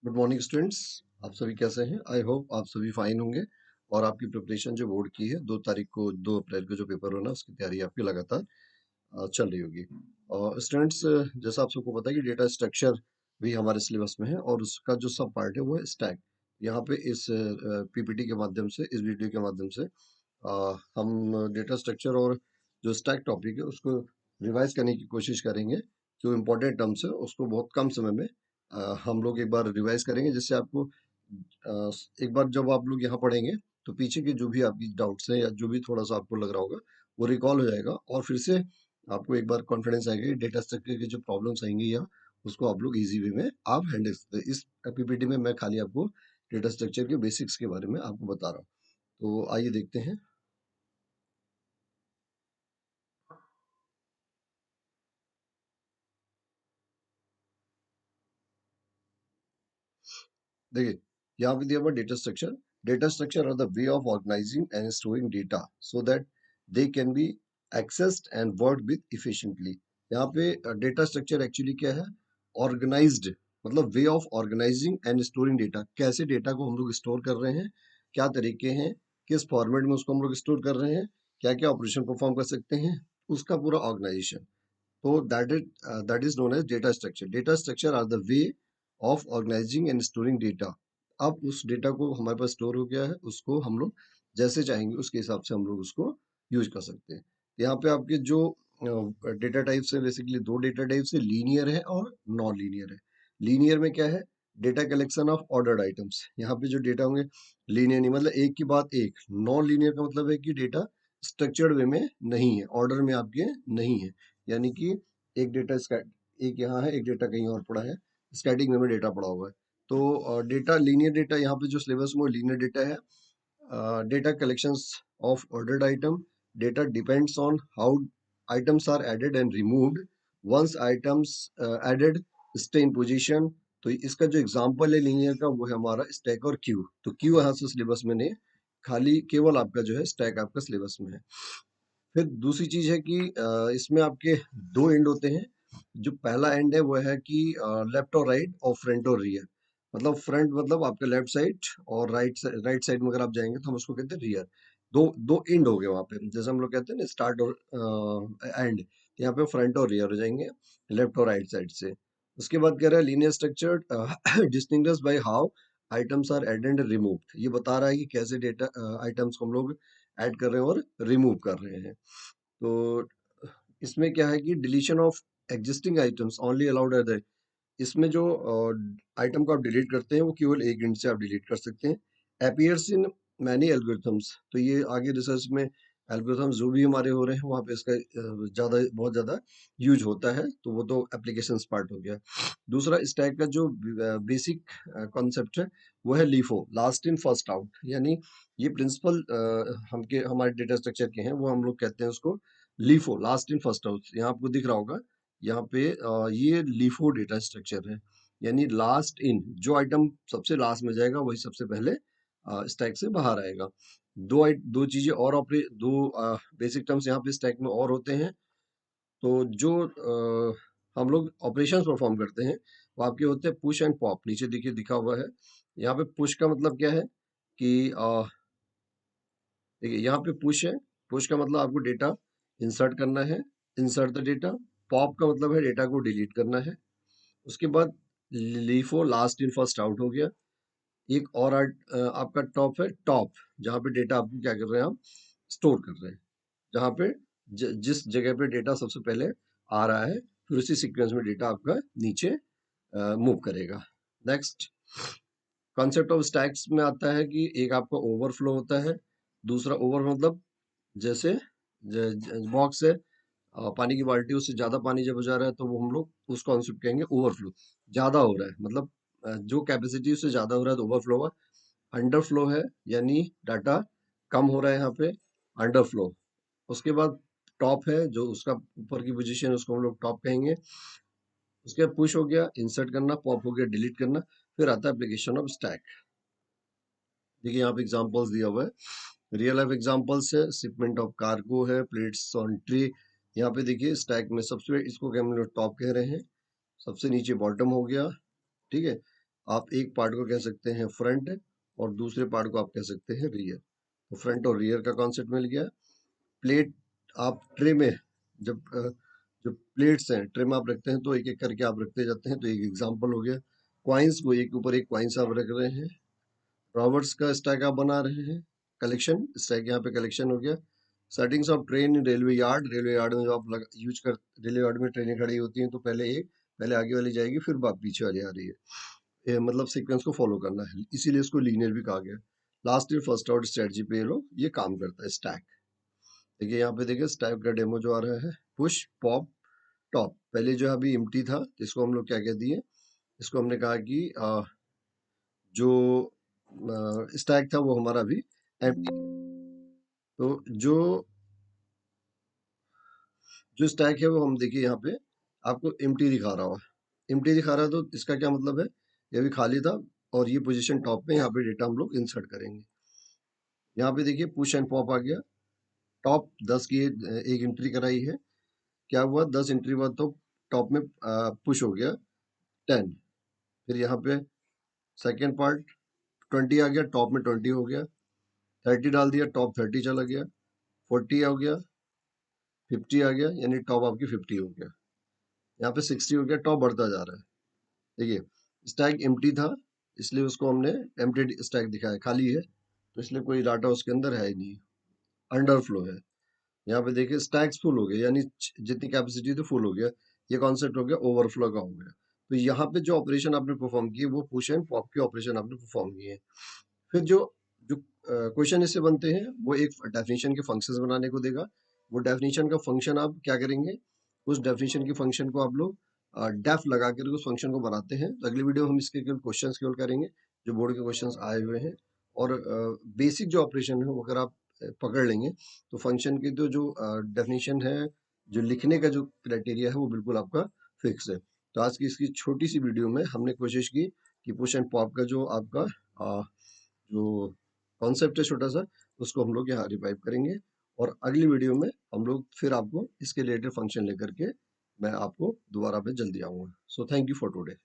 Good morning students. आप सभी कैसे हैं? आई होप आप सभी फाइन होंगे और आपकी प्रिपरेशन जो बोर्ड की है 2 अप्रैल को जो पेपर होना उसकी तैयारी आपकी लगातार चल रही होगी। और स्टूडेंट्स, जैसा आप सबको पता है कि डेटा स्ट्रक्चर भी हमारे सिलेबस में है और उसका जो सब पार्ट है वो है स्टैक। यहाँ पे इस पीपीटी के माध्यम से, इस वीडियो के माध्यम से हम डेटा स्ट्रक्चर और जो स्टैक टॉपिक है उसको रिवाइज करने की कोशिश करेंगे। जो इम्पोर्टेंट टर्म्स है उसको बहुत कम समय में हम लोग एक बार रिवाइज करेंगे, जिससे आपको एक बार जब आप लोग यहाँ पढ़ेंगे तो पीछे के जो भी आपकी डाउट्स हैं या जो भी थोड़ा सा आपको लग रहा होगा वो रिकॉल हो जाएगा और फिर से आपको एक बार कॉन्फिडेंस आएगा कि डेटा स्ट्रक्चर की जो प्रॉब्लम्स आएंगी या उसको आप लोग इजी वे में आप हैंडल सकते हैं। इस पीपीटी में मैं खाली आपको डेटा स्ट्रक्चर के बेसिक्स के बारे में आपको बता रहा हूँ। तो आइए देखते हैं। देखिए, यहाँ पे दिया हुआ data structure. Data structure are the way of organizing and storing data so that they can be accessed and work with efficiently. यहाँ पे डेटा स्ट्रक्चर एक्चुअली क्या है? ऑर्गेनाइज्ड, मतलब way of organizing and storing data. कैसे data को हम लोग store कर रहे हैं, क्या तरीके हैं, किस फॉर्मेट में उसको हम लोग स्टोर कर रहे हैं, क्या क्या ऑपरेशन परफॉर्म कर सकते हैं, उसका पूरा ऑर्गेनाइजेशन। तो that is known as data structure. Data structure are the way of organizing and storing data. अब उस डेटा को हमारे पास स्टोर हो गया है, उसको हम लोग जैसे चाहेंगे उसके हिसाब से हम लोग उसको यूज कर सकते हैं। यहाँ पे आपके जो डेटा टाइप्स है, बेसिकली दो डेटा टाइप्स है, लीनियर है और नॉन लीनियर है। लीनियर में क्या है? Data collection of ordered items. यहाँ पे जो डेटा होंगे लीनियर नहीं, मतलब एक की बात एक। नॉन लीनियर का मतलब है कि डेटा स्ट्रक्चर्ड वे में नहीं है, ऑर्डर में आपके नहीं है। यानी कि एक डेटा एक यहाँ है, एक डेटा कहीं और पड़ा है, स्टैटिक में डेटा पड़ा हुआ है। तो डेटा लीनियर डेटा यहाँ पे जो सिलेबस में लीनियर डेटा है। Data collections of ordered item. Data depends on how items are added and removed. Once items added stay in position. तो इसका जो एग्जांपल है लीनियर का वो है हमारा स्टैक और क्यू। तो क्यू यहाँ से सिलेबस में नहीं, खाली केवल आपका जो है स्टैक आपका सिलेबस में है। फिर दूसरी चीज है कि इसमें आपके दो एंड होते हैं। जो पहला एंड है वो है कि लेफ्ट और राइट और फ्रंट और रियर। मतलब फ्रंट मतलब आपका लेफ्ट साइड और राइट साइड में अगर आप जाएंगे तो हम उसको कहते हैं रियर। दो दो एंड हो गए वहां पे, जैसे हम लोग कहते हैं ना स्टार्ट और एंड। यहाँ पे फ्रंट और रियर हो जाएंगे, लेफ्ट और राइट साइड से। उसके बाद कह रहा है linear structure distinguish by how items are added and removed. ये बता रहा है कि कैसे डेटा आइटम्स को हम लोग ऐड कर रहे हैं और रिमूव कर रहे हैं। तो इसमें क्या है कि deletion of existing items only allowed है। इसमें जो आइटम को आप डिलीट करते हैं वो केवल एक इंट से आप डिलीट कर सकते हैं। Appears in many algorithms. तो ये आगे रिसर्च में एल्गोरिथम्स जो भी हमारे हो रहे हैं वहाँ पे इसका ज़्यादा बहुत ज़्यादा यूज होता है, तो वो तो एप्लीकेशन पार्ट हो गया। दूसरा स्टैक का जो बेसिक कॉन्सेप्ट है वो है LIFO, last in first out. यानी ये प्रिंसिपल हमारे डेटा स्ट्रक्चर के हैं, वो हम लोग कहते हैं उसको LIFO, last in first out. यहाँ आपको दिख रहा होगा, यहाँ पे ये लीफो डेटा स्ट्रक्चर है। यानी लास्ट इन, जो आइटम सबसे लास्ट में जाएगा वही सबसे पहले स्टैक से बाहर आएगा। दो चीजें और दो बेसिक टर्म्स यहाँ पे स्टैक में और होते हैं। तो जो हम लोग ऑपरेशंस परफॉर्म करते हैं वो आपके होते हैं पुश एंड पॉप। नीचे देखिए दिखा हुआ है। यहाँ पे पुश का मतलब क्या है कि देखिए यहाँ पे पुश है। पुश का मतलब आपको डेटा इंसर्ट करना है, इंसर्ट द डेटा। पॉप का मतलब है डेटा को डिलीट करना है। उसके बाद LIFO, last in first out हो गया। एक और आपका टॉप है, टॉप, जहाँ पे डेटा आपको क्या कर रहे हैं, आप स्टोर कर रहे हैं। जहाँ पे जिस जगह पे डेटा सबसे पहले आ रहा है फिर उसी सीक्वेंस में डेटा आपका नीचे मूव करेगा। नेक्स्ट कॉन्सेप्ट ऑफ स्टैक्स में आता है कि एक आपका ओवरफ्लो होता है। दूसरा ओवर मतलब जैसे बॉक्स है, पानी की बाल्टी, उससे ज्यादा पानी जब हो जा रहा है तो वो हम लोग उस कॉन्सेप्ट कहेंगे ओवरफ्लो। ज्यादा हो रहा है मतलब जो कैपेसिटी उससे ज्यादा हो रहा है तो ओवरफ्लो हुआ। अंडरफ्लो है यानी डाटा कम हो रहा है यहाँ पे, अंडरफ्लो। उसके बाद टॉप है, जो उसका ऊपर की पोजीशन है उसको हम लोग टॉप कहेंगे। उसके बाद पुश हो गया, इंसर्ट करना, पॉप हो गया, डिलीट करना। फिर आता है एप्लीकेशन ऑफ स्टैक। देखिए यहाँ पे एग्जांपल्स दिया हुआ है, रियल लाइफ एग्जांपल्स है। शिपमेंट ऑफ कार्गो है, प्लेट्स ऑन ट्री। यहाँ पे देखिए स्टैक में सबसे इसको क्या हम लोग टॉप कह रहे हैं, सबसे नीचे बॉटम हो गया, ठीक है। आप एक पार्ट को कह सकते हैं फ्रंट और दूसरे पार्ट को आप कह सकते हैं रियर। तो फ्रंट और रियर का कॉन्सेप्ट मिल गया। प्लेट आप ट्रे में जब जो प्लेट्स हैं ट्रे में आप रखते हैं तो एक एक करके आप रखते जाते हैं, तो एक एग्जांपल हो गया। क्वाइंस को एक ऊपर एक क्वाइंस आप रख रहे हैं। रॉबर्ट्स का स्टैक आप बना रहे हैं। कलेक्शन स्टैक यहाँ पे कलेक्शन हो गया। Settings of train in railway yard, railway yard में जो आप यूज कर, रेलवे यार्ड में ट्रेनें खड़ी होती हैं तो पहले आगे वाली जाएगी फिर पीछे वाली आ रही है। मतलब सीक्वेंस को फॉलो करना है, इसीलिए इसको लीनियर भी कहा गया। Last year first out strategy पे ये लोग ये काम करता है स्टैक। देखिए यहाँ पे देखिए स्टैक का डेमो जो आ रहा है, पुश पॉप टॉप। पहले जो अभी एम्प्टी था इसको हम लोग क्या कह दिए, इसको हमने कहा कि जो स्टैक था वो हमारा अभी एम्प्टी। तो जो स्टैक है वो हम देखिए यहाँ पे आपको एम्प्टी दिखा रहा हुआ, एम्प्टी दिखा रहा है तो इसका क्या मतलब है, ये अभी खाली था और ये पोजीशन टॉप में, यहाँ पे डेटा हम लोग इंसर्ट करेंगे। यहाँ पे देखिए पुश एंड पॉप आ गया। टॉप 10 की एक एंट्री कराई है, क्या हुआ 10 एंट्री हुआ तो टॉप में पुश हो गया 10। फिर यहाँ पे सेकेंड पार्ट 20 आ गया, टॉप में 20 हो गया। 30 डाल दिया, टॉप 30 चला गया। 40 आ गया, 50 आ गया, यानी टॉप आपकी 50 हो गया। यहाँ पे 60 हो गया, टॉप बढ़ता जा रहा है। देखिए स्टैक एम्प्टी था इसलिए उसको हमने एम्प्टी स्टैक दिखाया, खाली है तो इसलिए कोई डाटा उसके अंदर है ही नहीं, अंडरफ्लो है। यहाँ पे देखिए स्टैक्स फुल हो गए, यानी जितनी कैपेसिटी थी फुल हो गया। ये कॉन्सेप्ट हो गया ओवरफ्लो का हो गया। तो यहाँ पे जो ऑपरेशन आपने परफॉर्म किए वो पुश एंड पॉप के ऑपरेशन आपने परफॉर्म किए। फिर जो जो क्वेश्चन इससे बनते हैं वो एक डेफिनेशन के फंक्शंस बनाने को देगा। वो डेफिनेशन का फंक्शन आप क्या करेंगे, उस डेफिनेशन के फंक्शन को आप लोग डेफ लगा कर उस फंक्शन को बनाते हैं। तो अगली वीडियो हम इसके केवल क्वेश्चंस केवल करेंगे जो बोर्ड के क्वेश्चंस आए हुए हैं। और बेसिक जो ऑपरेशन है वो अगर आप पकड़ लेंगे तो फंक्शन की तो जो डेफिनेशन है, जो लिखने का जो क्राइटेरिया है वो बिल्कुल आपका फिक्स है। तो आज की इसकी छोटी सी वीडियो में हमने कोशिश की कि पुश एंड पॉप का जो आपका जो कॉन्सेप्ट है छोटा सा, उसको हम लोग यहाँ रिवाइव करेंगे। और अगली वीडियो में हम लोग फिर आपको इसके रिलेटेड फंक्शन लेकर के मैं आपको दोबारा पे जल्दी आऊंगा। So thank you for today.